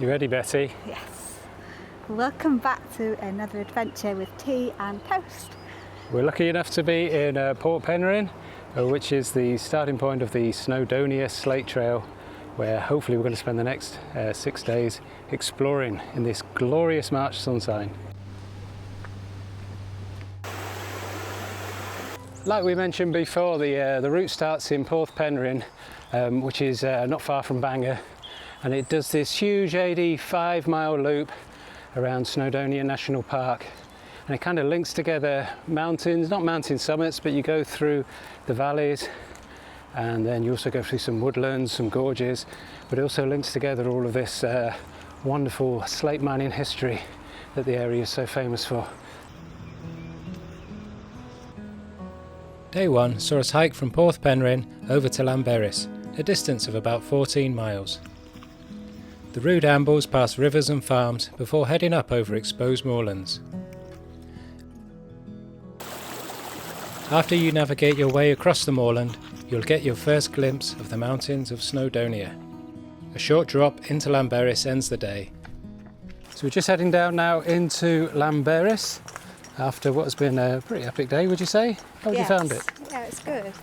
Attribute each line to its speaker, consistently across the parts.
Speaker 1: You ready, Betty?
Speaker 2: Yes. Welcome back to another adventure with tea and toast.
Speaker 1: We're lucky enough to be in Port Penrhyn, which is the starting point of the Snowdonia Slate Trail, where hopefully we're going to spend the next 6 days exploring in this glorious March sunshine. Like we mentioned before, the route starts in Port Penrhyn, which is not far from Bangor, and it does this huge 85-mile loop around Snowdonia National Park, and it kind of links together mountains, not mountain summits, but you go through the valleys, and then you also go through some woodlands, some gorges, but it also links together all of this wonderful slate mining history that the area is so famous for.
Speaker 3: Day 1 saw us hike from Port Penrhyn over to Llanberis, a distance of about 14 miles. The route ambles past rivers and farms before heading up over exposed moorlands. After you navigate your way across the moorland, you'll get your first glimpse of the mountains of Snowdonia. A short drop into Llanberis ends the day.
Speaker 1: So we're just heading down now into Llanberis after what has been a pretty epic day, would you say? How have you found it?
Speaker 2: Yeah, it's good.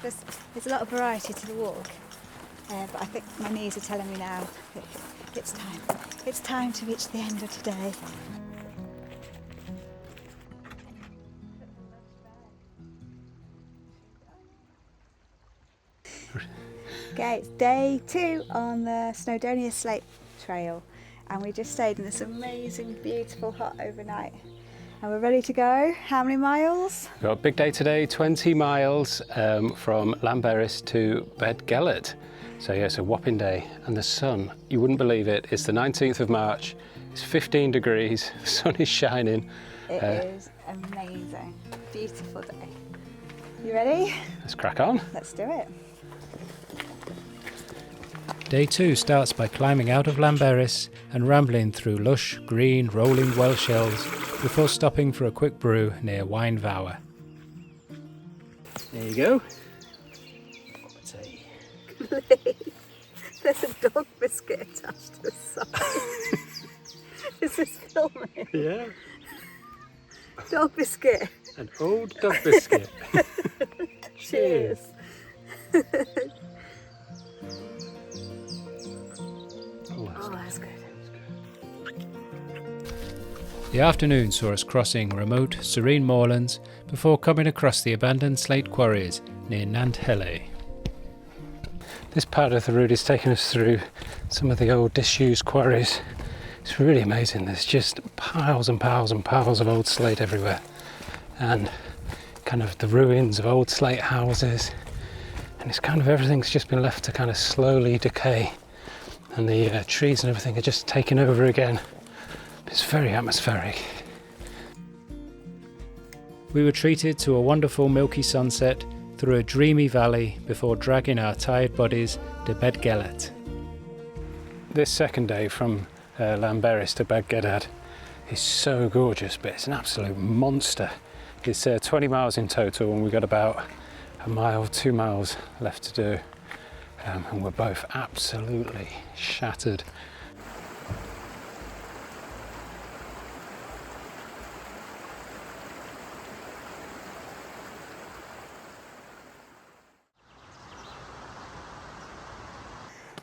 Speaker 2: There's a lot of variety to the walk, but I think my knees are telling me now it's time. It's time to reach the end of today. Okay, it's day 2 on the Snowdonia Slate Trail, and we just stayed in this amazing, beautiful hut overnight. And we're ready to go. How many miles?
Speaker 1: We've got a big day today, 20 miles from Llanberis to Bethesda. So yeah, it's a whopping day. And the sun, you wouldn't believe it, it's the 19th of March, it's 15 degrees, the sun is shining.
Speaker 2: It is amazing, beautiful day. You ready?
Speaker 1: Let's crack on.
Speaker 2: Let's do it.
Speaker 3: Day 2 starts by climbing out of Llanberis and rambling through lush, green, rolling Welsh hills before stopping for a quick brew near Augwin Valley.
Speaker 1: There you go.
Speaker 2: There's a dog biscuit attached to the side. Is this filming?
Speaker 1: Yeah.
Speaker 2: Dog biscuit.
Speaker 1: An old dog biscuit.
Speaker 2: Cheers. Oh, that's good.
Speaker 3: The afternoon saw us crossing remote, serene moorlands before coming across the abandoned slate quarries near Nant-Hele.
Speaker 1: This part of the route is taking us through some of the old disused quarries. It's really amazing. There's just piles and piles and piles of old slate everywhere, and kind of the ruins of old slate houses, and it's kind of everything's just been left to kind of slowly decay, and the trees and everything are just taking over again. It's very atmospheric.
Speaker 3: We were treated to a wonderful milky sunset through a dreamy valley before dragging our tired bodies to Bethesda.
Speaker 1: This second day from Llanberis to Bethesda is so gorgeous, but it's an absolute monster. It's 20 miles in total, and we've got about a mile, 2 miles left to do, and we're both absolutely shattered.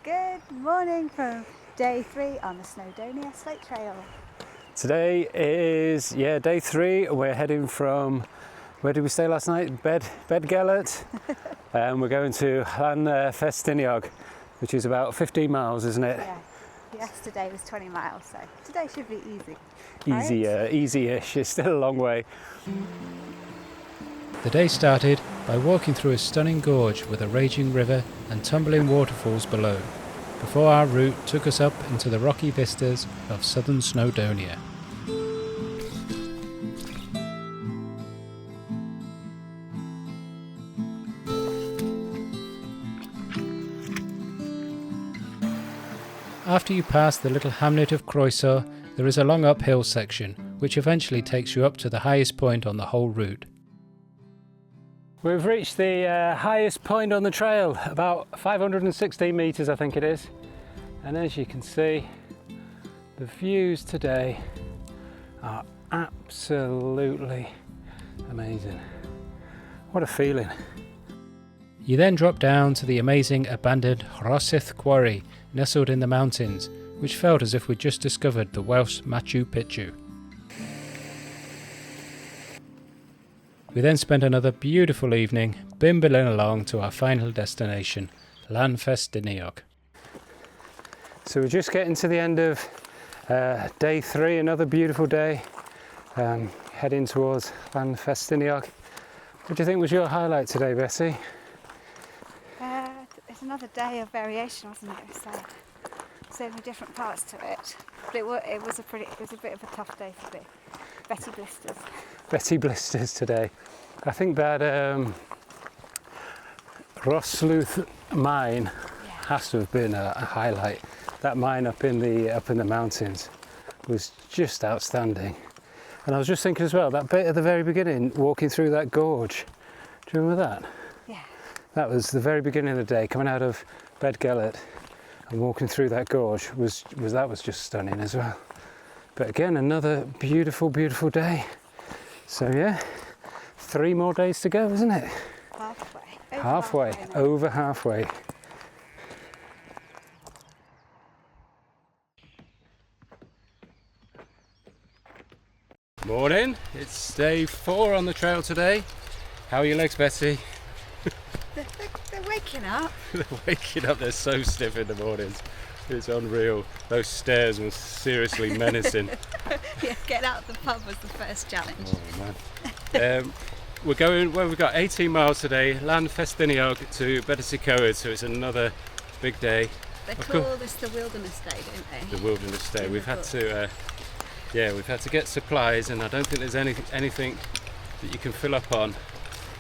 Speaker 2: Good morning from day 3 on the Snowdonia Slate Trail.
Speaker 1: Today is, day 3. We're heading from, where did we stay last night? Bethesda. And we're going to Llanfestiniog, which is about 15 miles, isn't it?
Speaker 2: Yeah. Yesterday was 20 miles, so today should be easy.
Speaker 1: Easy-ish. It's still a long way.
Speaker 3: The day started by walking through a stunning gorge with a raging river and tumbling waterfalls below, before our route took us up into the rocky vistas of southern Snowdonia. After you pass the little hamlet of Croeso, there is a long uphill section, which eventually takes you up to the highest point on the whole route.
Speaker 1: We've reached the highest point on the trail, about 516 metres I think it is, and as you can see The views today are absolutely amazing. What a feeling.
Speaker 3: You then drop down to the amazing abandoned Rosyth quarry nestled in the mountains, which felt as if we'd just discovered the Welsh Machu Picchu. We then spent another beautiful evening bimbling along to our final destination, Llanfestiniog.
Speaker 1: So we're just getting to the end of day 3, another beautiful day, heading towards Llanfestiniog. What do you think was your highlight today, Bessie?
Speaker 2: It's another day of variation, wasn't it? So many different parts to it. But it was a bit of a tough day for Betty Blisters.
Speaker 1: Betty Blisters today. I think that Rossleuth mine has to have been a highlight. That mine up in the mountains was just outstanding. And I was just thinking as well, that bit at the very beginning, walking through that gorge. Do you remember that?
Speaker 2: Yeah.
Speaker 1: That was the very beginning of the day, coming out of Bedgellet and walking through that gorge was just stunning as well. But again, another beautiful, beautiful day. So yeah, 3 more days to go, isn't it? Over halfway. Morning, it's day 4 on the trail today. How are your legs, Betty?
Speaker 2: They're waking up.
Speaker 1: They're waking up, they're so stiff in the mornings. It's unreal. Those stairs were seriously menacing.
Speaker 2: Yeah, getting out of the pub was the first challenge.
Speaker 1: Oh man. We're going, well, we've got 18 miles today, Llanfestiniog to Bethesda, so it's another big day.
Speaker 2: They call this the Wilderness Day, don't they?
Speaker 1: The Wilderness Day. We've had to get supplies, and I don't think there's anything that you can fill up on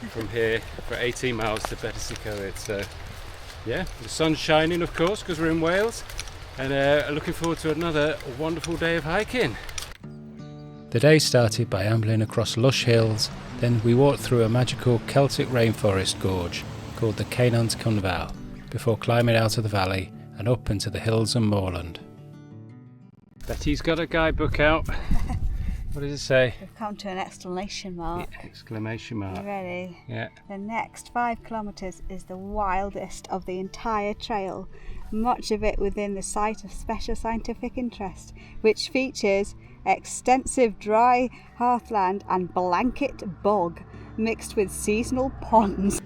Speaker 1: from here for 18 miles to Bethesda. So yeah, the sun's shining of course because we're in Wales, and looking forward to another wonderful day of hiking.
Speaker 3: The day started by ambling across lush hills, then we walked through a magical Celtic rainforest gorge called the Cainont Cynfal before climbing out of the valley and up into the hills and moorland.
Speaker 1: Betty's got a guidebook out. What does it say?
Speaker 2: We've come to an exclamation mark.
Speaker 1: The exclamation mark.
Speaker 2: You ready?
Speaker 1: Yeah.
Speaker 2: The next 5 kilometres is the wildest of the entire trail, much of it within the site of special scientific interest, which features extensive dry heathland and blanket bog mixed with seasonal ponds.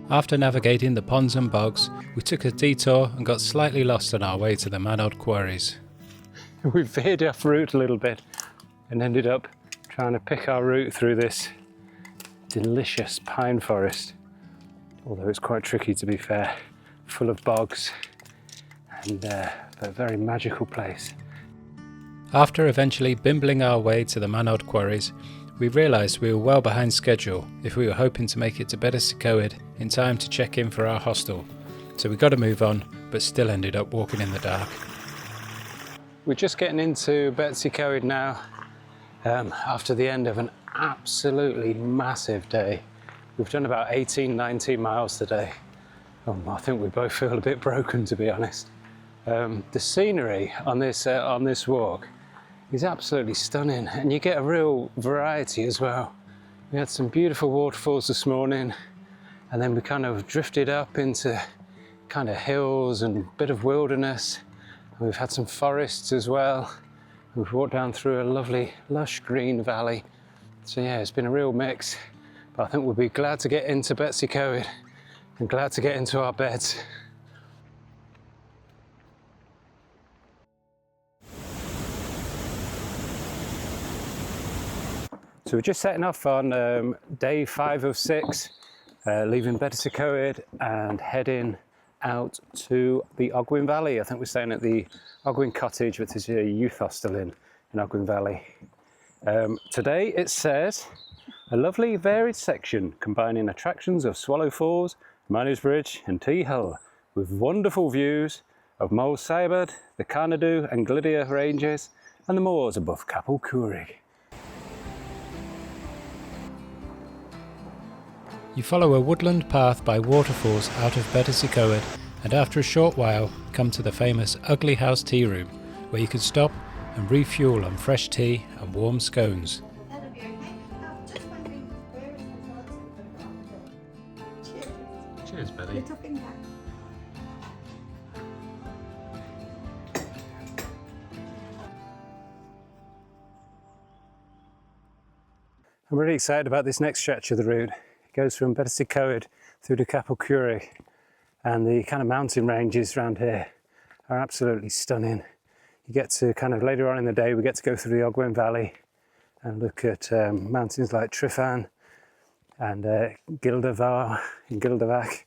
Speaker 3: After navigating the ponds and bogs, we took a detour and got slightly lost on our way to the Manod quarries.
Speaker 1: We veered off route a little bit and ended up trying to pick our route through this delicious pine forest, although it's quite tricky to be fair, full of bogs and a very magical place.
Speaker 3: After eventually bimbling our way to the Manod quarries, we realised we were well behind schedule if we were hoping to make it to Bethesda in time to check in for our hostel, so we got to move on, but still ended up walking in the dark.
Speaker 1: We're just getting into Bethesda now, after the end of an absolutely massive day. We've done about 19 miles today. I think we both feel a bit broken, to be honest. The scenery on this walk is absolutely stunning, and you get a real variety as well. We had some beautiful waterfalls this morning, and then we kind of drifted up into kind of hills and a bit of wilderness. And we've had some forests as well. We've walked down through a lovely lush green valley. So yeah, it's been a real mix, but I think we'll be glad to get into Bethesda and glad to get into our beds. So we're just setting off on day 5 of 6, leaving Bethesda and heading out to the Augwin Valley. I think we're staying at the Augwin Cottage, which is a youth hostel in Augwin Valley. Today it says, a lovely varied section combining attractions of Swallow Falls, Miners Bridge and T Hill, with wonderful views of Moel Sybert, the Carnardu and Glydia ranges and the moors above Capel Curig.
Speaker 3: You follow a woodland path by waterfalls out of Bethesda and after a short while come to the famous Ugly House Tea Room, where you can stop and refuel on fresh tea and warm scones.
Speaker 1: Cheers, buddy. I'm really excited about this next stretch of the route. It goes from Bethesda through to Capel, and the kind of mountain ranges around here are absolutely stunning. You get to kind of later on in the day, we get to go through the Augwin Valley and look at mountains like Trifan and Gildavar and Gildavak.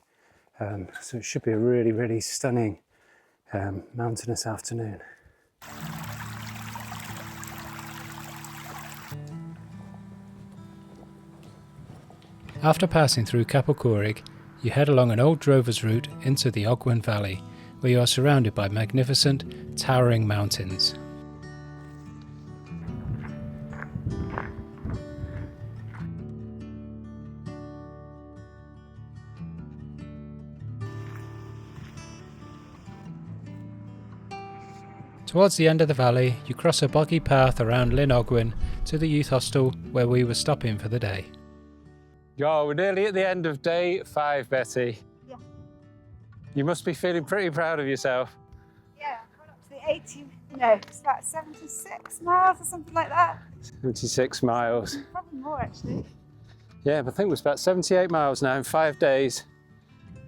Speaker 1: So it should be a really, really stunning mountainous afternoon.
Speaker 3: After passing through Capel, you head along an old drover's route into the Augwin Valley, where you are surrounded by magnificent, towering mountains. Towards the end of the valley, you cross a boggy path around Llyn Ogwyn to the youth hostel where we were stopping for the day.
Speaker 1: Oh, we're nearly at the end of day 5, Betty.
Speaker 2: Yeah.
Speaker 1: You must be feeling pretty proud of yourself.
Speaker 2: Yeah, coming up to the 80, no, it's about 76 miles or something like that.
Speaker 1: 76 miles.
Speaker 2: Probably more actually.
Speaker 1: Yeah, but I think it was about 78 miles now in 5 days.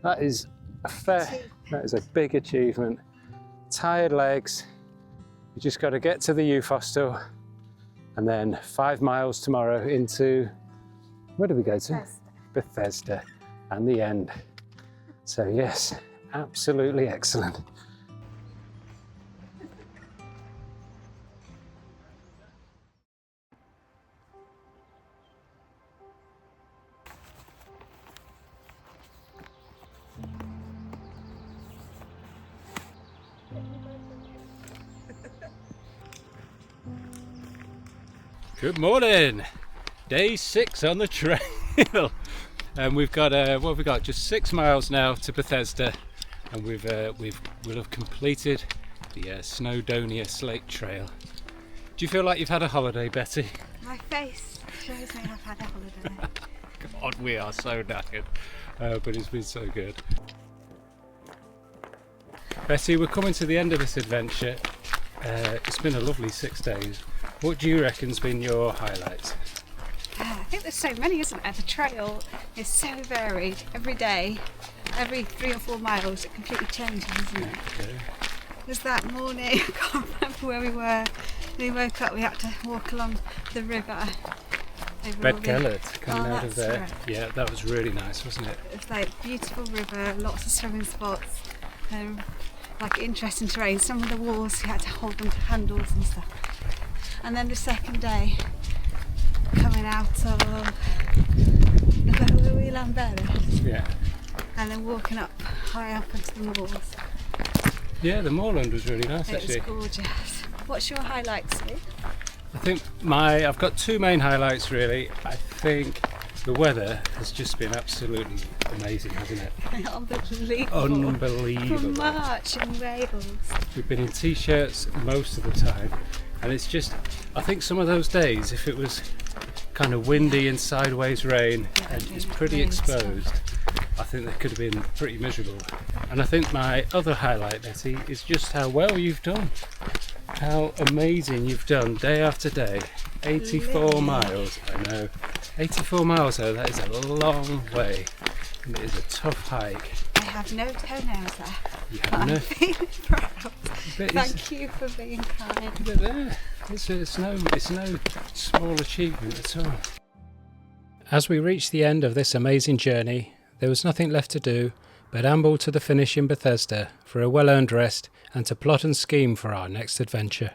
Speaker 1: That is a big achievement. Tired legs. You just got to get to the youth hostel and then 5 miles tomorrow into, where do we go to? Bethesda, and the end. So yes, absolutely excellent.
Speaker 3: Good morning! Day 6 on the trail. And we've got what have we got? Just 6 miles now to Bethesda, and we'll have completed the Snowdonia Slate Trail. Do you feel like you've had a holiday, Betty?
Speaker 2: My face shows me I've had a holiday.
Speaker 3: God, we are so knackered, but it's been so good. Betty, we're coming to the end of this adventure. It's been a lovely 6 days. What do you reckon's been your highlights?
Speaker 2: I think there's so many, isn't there? The trail is so varied. Every day, every 3 or 4 miles, it completely changes, isn't it?
Speaker 3: Okay.
Speaker 2: There's that morning, I can't remember where we were. We woke up, we had to walk along the river.
Speaker 3: Bethesda coming out of there.
Speaker 2: Right.
Speaker 3: Yeah, that was really nice, wasn't it?
Speaker 2: It's like beautiful river, lots of swimming spots, like interesting terrain. Some of the walls you had to hold onto handles and stuff. And then the second day, coming out of Lamberis,
Speaker 3: Yeah.
Speaker 2: and then walking up high up into the moors.
Speaker 3: Yeah, the moorland was really nice
Speaker 2: It
Speaker 3: actually.
Speaker 2: was gorgeous. What's your highlights, Sue?
Speaker 3: I think I've got 2 main highlights really. I think the weather has just been absolutely amazing, hasn't it?
Speaker 2: Unbelievable.
Speaker 3: Unbelievable.
Speaker 2: From March in Wales.
Speaker 3: We've been in t-shirts most of the time, and it's just, I think some of those days, if it was kind of windy and sideways rain and it's pretty exposed, I think they could have been pretty miserable. And I think my other highlight, Betty, is just how well you've done. How amazing you've done day after day. 84 miles, I know. 84 miles though, that is a long way. And it is a tough hike.
Speaker 2: I have no toenails left.
Speaker 3: You have no...
Speaker 2: I'm feeling proud.
Speaker 3: But
Speaker 2: Thank you for being kind.
Speaker 3: But there, it's no small achievement at all. As we reached the end of this amazing journey, there was nothing left to do but amble to the finish in Bethesda for a well-earned rest and to plot and scheme for our next adventure.